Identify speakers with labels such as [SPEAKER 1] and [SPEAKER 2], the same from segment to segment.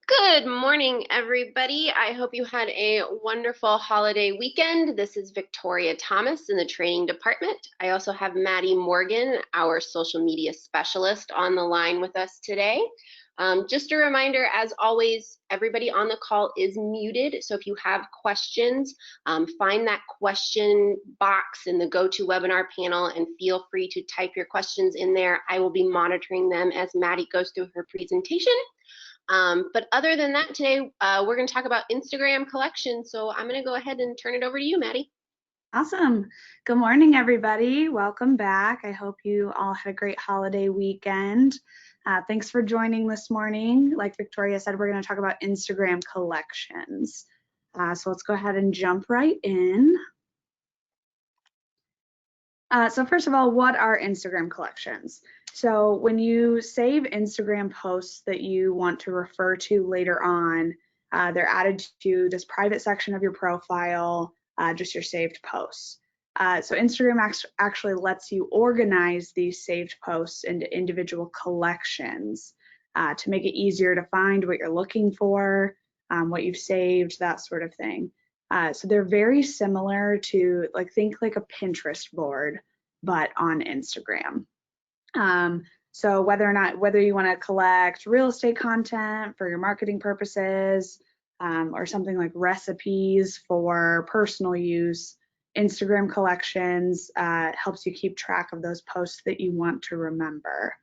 [SPEAKER 1] Good morning, everybody. I hope you had a wonderful holiday weekend. This is Victoria Thomas in the training department. I also have Maddie Morgan, our social media specialist, on the line with us today. Just a reminder, as always, everybody on the call is muted. So if you have questions, find that question box in the GoToWebinar panel and feel free to type your questions in there. I will be monitoring them as Maddie goes through her presentation. But other than that, today we're going to talk about Instagram collections. So I'm going to go ahead and turn it over to you, Maddie.
[SPEAKER 2] Awesome. Good morning, everybody. Welcome back. I hope you all had a great holiday weekend. Thanks for joining this morning. Like Victoria said, we're going to talk about Instagram collections. So let's go ahead and jump right in. So first of all, what are Instagram collections? So when you save Instagram posts that you want to refer to later on, they're added to this private section of your profile, just your saved posts. So Instagram actually lets you organize these saved posts into individual collections to make it easier to find what you're looking for, what you've saved, that sort of thing. So they're very similar to, think like a Pinterest board, but on Instagram. So whether you want to collect real estate content for your marketing purposes, or something like recipes for personal use, Instagram collections helps you keep track of those posts that you want to remember.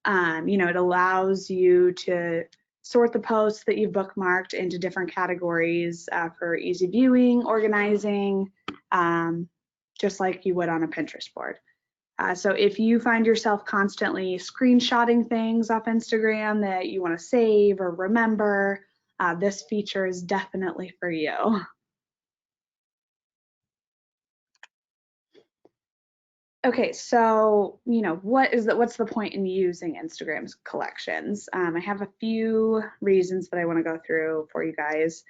[SPEAKER 2] It allows you to sort the posts that you've bookmarked into different categories for easy viewing, organizing, just like you would on a Pinterest board. So if you find yourself constantly screenshotting things off Instagram that you want to save or remember, this feature is definitely for you. Okay, so what's the point in using Instagram's collections? I have a few reasons that I want to go through for you guys.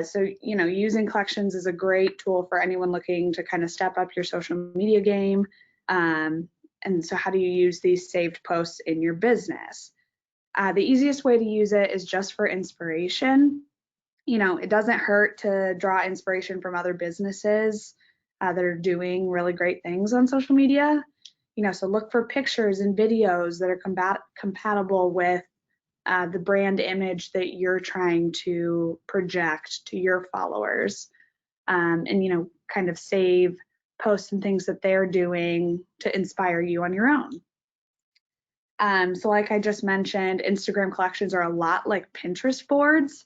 [SPEAKER 2] So using collections is a great tool for anyone looking to kind of step up your social media game. And so how do you use these saved posts in your business? The easiest way to use it is just for inspiration. It doesn't hurt to draw inspiration from other businesses that are doing really great things on social media. So look for pictures and videos that are compatible with the brand image that you're trying to project to your followers, and kind of save posts and things that they're doing to inspire you on your own. So like I just mentioned, Instagram collections are a lot like Pinterest boards.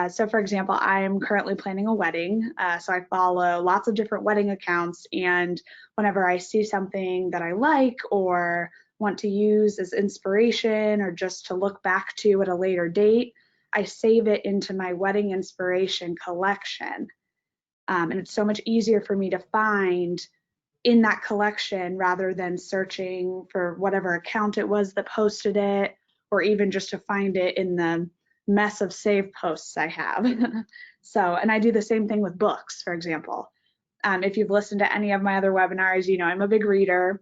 [SPEAKER 2] So for example, I am currently planning a wedding, so I follow lots of different wedding accounts, and whenever I see something that I like or want to use as inspiration or just to look back to at a later date, I save it into my wedding inspiration collection. And it's so much easier for me to find in that collection rather than searching for whatever account it was that posted it, or even just to find it in the mess of save posts I have. So, and I do the same thing with books, for example. If you've listened to any of my other webinars, I'm a big reader.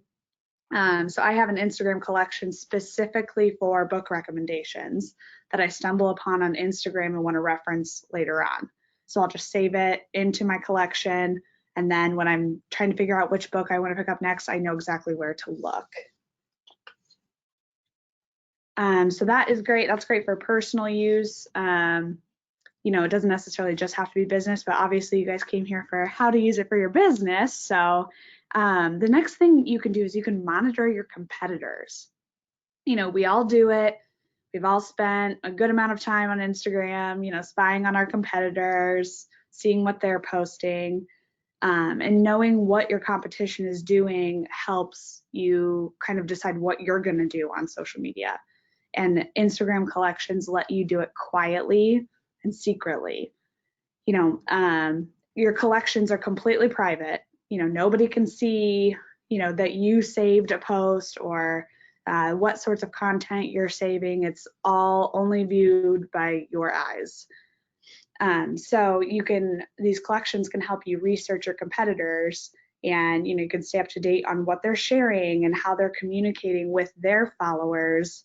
[SPEAKER 2] So I have an Instagram collection specifically for book recommendations that I stumble upon on Instagram and want to reference later on. So I'll just save it into my collection, and then when I'm trying to figure out which book I want to pick up next, I know exactly where to look. So that is great. That's great for personal use. It doesn't necessarily just have to be business, but obviously you guys came here for how to use it for your business. So the next thing you can do is you can monitor your competitors. We all do it. We've all spent a good amount of time on Instagram, spying on our competitors, seeing what they're posting, and knowing what your competition is doing helps you kind of decide what you're going to do on social media. And Instagram collections let you do it quietly and secretly. Your collections are completely private. Nobody can see, that you saved a post or what sorts of content you're saving. It's all only viewed by your eyes. So these collections can help you research your competitors, and you can stay up to date on what they're sharing and how they're communicating with their followers.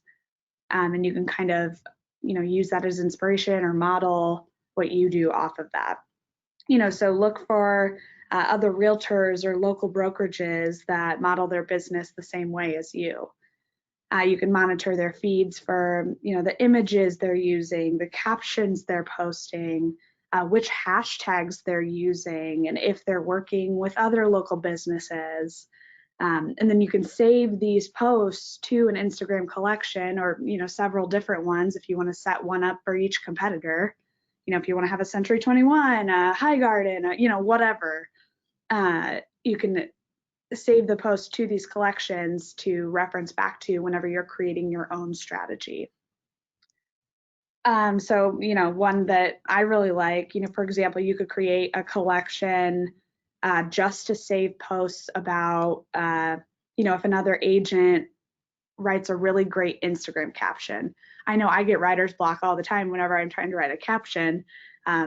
[SPEAKER 2] And you can kind of use that as inspiration or model what you do off of that. So look for other realtors or local brokerages that model their business the same way as you. You can monitor their feeds for, the images they're using, the captions they're posting, which hashtags they're using, and if they're working with other local businesses. And then you can save these posts to an Instagram collection or, several different ones if you want to set one up for each competitor. If you want to have a Century 21, a High Garden, whatever, you can save the post to these collections to reference back to whenever you're creating your own strategy. So, one that I really like, for example, you could create a collection just to save posts about, if another agent writes a really great Instagram caption. I know I get writer's block all the time whenever I'm trying to write a caption.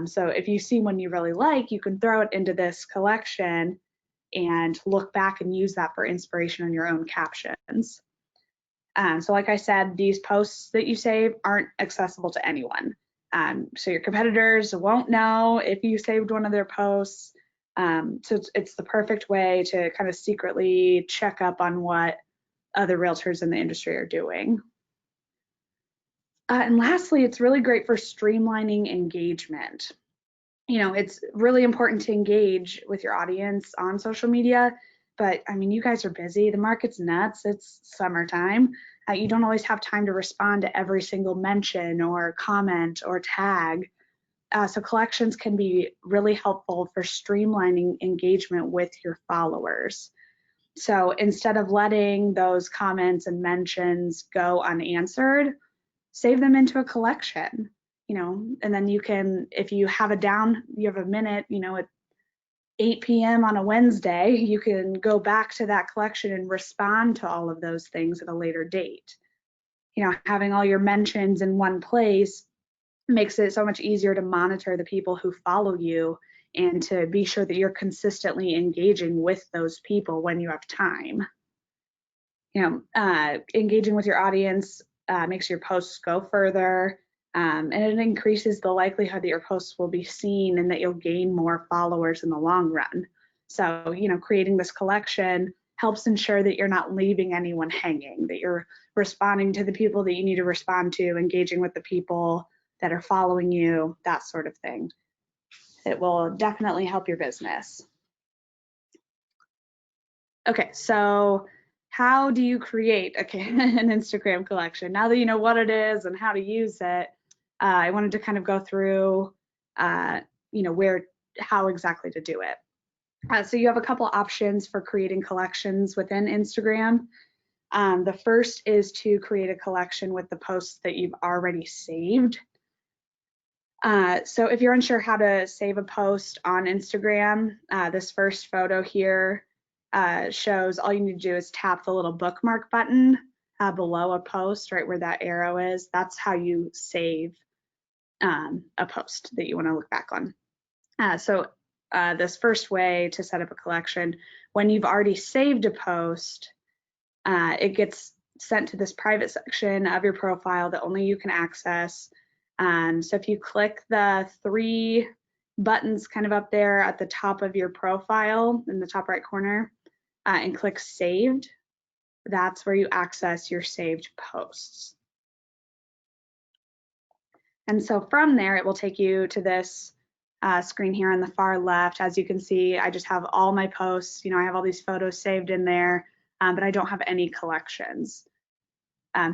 [SPEAKER 2] So if you see one you really like, you can throw it into this collection and look back and use that for inspiration on your own captions. So like I said, these posts that you save aren't accessible to anyone. So your competitors won't know if you saved one of their posts. So it's the perfect way to kind of secretly check up on what other realtors in the industry are doing. And lastly, it's really great for streamlining engagement. It's really important to engage with your audience on social media, but you guys are busy. The market's nuts. It's summertime. You don't always have time to respond to every single mention or comment or tag. So collections can be really helpful for streamlining engagement with your followers. So instead of letting those comments and mentions go unanswered, save them into a collection, and then you can, if you have you have a minute, at 8 p.m. on a Wednesday, you can go back to that collection and respond to all of those things at a later date. Having all your mentions in one place makes it so much easier to monitor the people who follow you and to be sure that you're consistently engaging with those people when you have time. Engaging with your audience makes your posts go further, and it increases the likelihood that your posts will be seen and that you'll gain more followers in the long run. So, creating this collection helps ensure that you're not leaving anyone hanging, that you're responding to the people that you need to respond to, engaging with the people that are following you, that sort of thing. It will definitely help your business. Okay, so how do you create an Instagram collection? Now that you know what it is and how to use it, I wanted to kind of go through, how exactly to do it. So you have a couple options for creating collections within Instagram. The first is to create a collection with the posts that you've already saved. So if you're unsure how to save a post on Instagram, this first photo here shows all you need to do is tap the little bookmark button below a post, right where that arrow is. That's how you save a post that you want to look back on. So this first way to set up a collection, when you've already saved a post, it gets sent to this private section of your profile that only you can access. So if you click the three buttons kind of up there at the top of your profile in the top right corner and click saved, that's where you access your saved posts. And so from there, it will take you to this screen here on the far left. As you can see, I just have all my posts. I have all these photos saved in there, but I don't have any collections.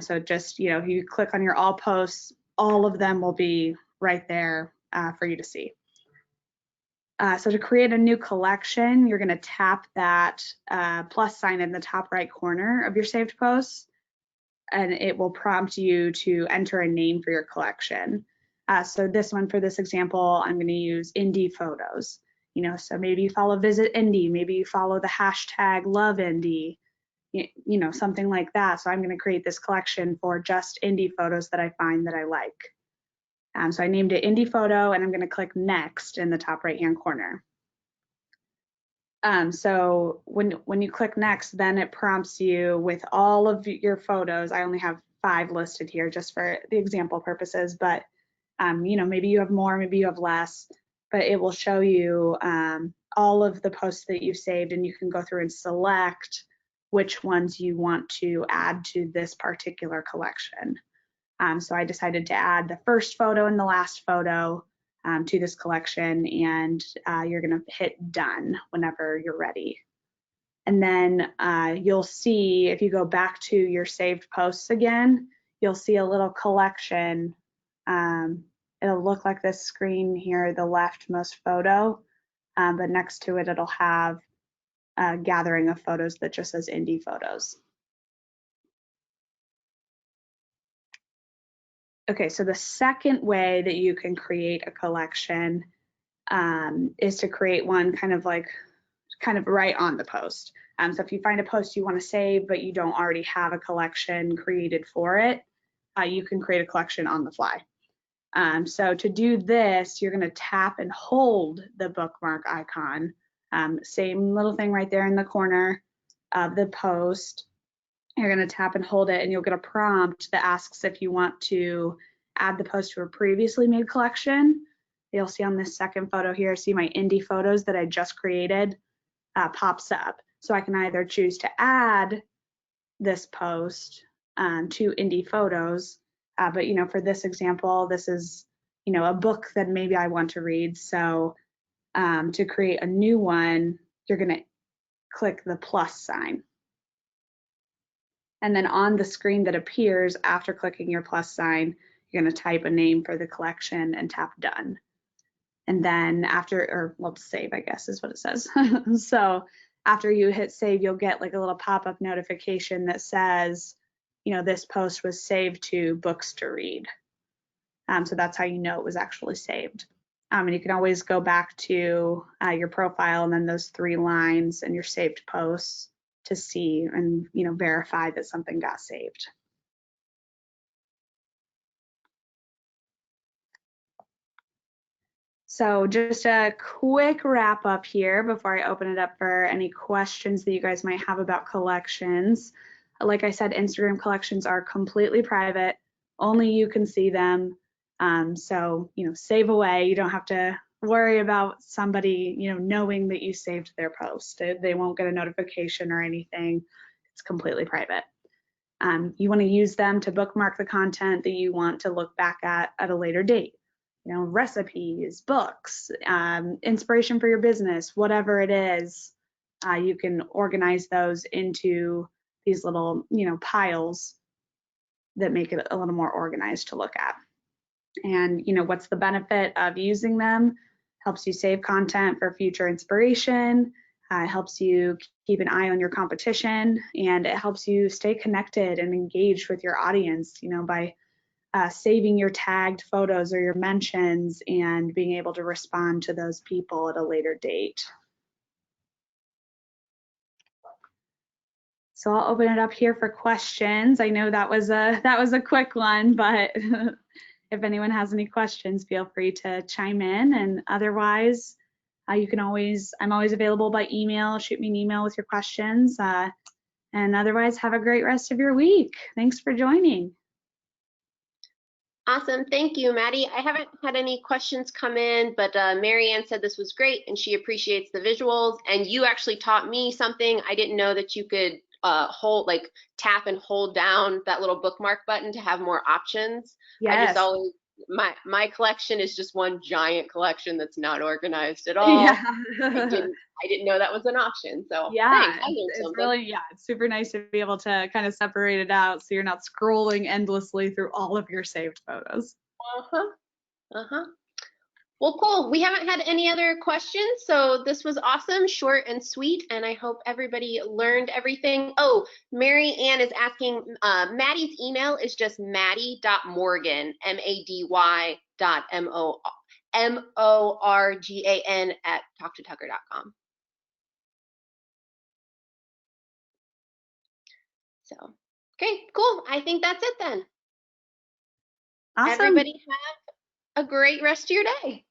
[SPEAKER 2] So just, if you click on your all posts, all of them will be right there for you to see. So to create a new collection, you're going to tap that plus sign in the top right corner of your saved posts, and it will prompt you to enter a name for your collection. So this one, for this example, I'm going to use indie photos. So maybe you follow Visit Indie, maybe you follow the hashtag Love Indie, something like that. So I'm going to create this collection for just indie photos that I find that I like. So I named it Indie Photo, and I'm going to click Next in the top right-hand corner. So when you click next, then it prompts you with all of your photos. I only have 5 listed here just for the example purposes, but maybe you have more, maybe you have less, but it will show you all of the posts that you've saved, and you can go through and select which ones you want to add to this particular collection. So I decided to add the first photo and the last photo to this collection, and you're going to hit done whenever you're ready. And then you'll see, if you go back to your saved posts again, you'll see a little collection. It'll look like this screen here, the leftmost photo, but next to it, it'll have a gathering of photos that just says indie photos. Okay, so the second way that you can create a collection is to create one kind of right on the post. So if you find a post you want to save, but you don't already have a collection created for it, you can create a collection on the fly. So to do this, you're going to tap and hold the bookmark icon. Same little thing right there in the corner of the post. You're going to tap and hold it, and you'll get a prompt that asks if you want to add the post to a previously made collection. You'll see on this second photo here, see my indie photos that I just created pops up. So I can either choose to add this post to indie photos, but for this example, this is a book that maybe I want to read. So to create a new one, you're going to click the plus sign. And then on the screen that appears after clicking your plus sign, you're going to type a name for the collection and tap done. And then save, I guess is what it says. So after you hit save, you'll get like a little pop-up notification that says, this post was saved to books to read. So that's how you know it was actually saved. And you can always go back to your profile and then those 3 lines and your saved posts to see and verify that something got saved. So just a quick wrap up here before I open it up for any questions that you guys might have about collections. Like I said, Instagram collections are completely private. Only you can see them. So save away. You don't have to worry about somebody knowing that you saved their post. They won't get a notification or anything. It's completely private. You want to use them to bookmark the content that you want to look back at a later date. Recipes, books, inspiration for your business, whatever it is, you can organize those into these little, piles that make it a little more organized to look at. And, what's the benefit of using them? Helps you save content for future inspiration, helps you keep an eye on your competition, and it helps you stay connected and engaged with your audience, by saving your tagged photos or your mentions and being able to respond to those people at a later date. So I'll open it up here for questions. I know that was a quick one, but if anyone has any questions, feel free to chime in. And otherwise, I'm always available by email. Shoot me an email with your questions. And otherwise, have a great rest of your week. Thanks for joining.
[SPEAKER 1] Awesome. Thank you, Maddie. I haven't had any questions come in, but Marianne said this was great and she appreciates the visuals. And you actually taught me something. I didn't know that you could tap and hold down that little bookmark button to have more options.
[SPEAKER 2] Yes.
[SPEAKER 1] I just always, my collection is just one giant collection that's not organized at all.
[SPEAKER 2] Yeah.
[SPEAKER 1] I didn't know that was an option. So
[SPEAKER 2] yeah,
[SPEAKER 1] thanks. I learned something.
[SPEAKER 2] It's super nice to be able to kind of separate it out so you're not scrolling endlessly through all of your saved photos.
[SPEAKER 1] Well, cool. We haven't had any other questions, so this was awesome, short and sweet, and I hope everybody learned everything. Oh, Mary Ann is asking, Maddie's email is just maddie.morgan, MADY.MORGAN at talktotucker.com. So, okay, cool. I think that's it then.
[SPEAKER 2] Awesome.
[SPEAKER 1] Everybody have a great rest of your day.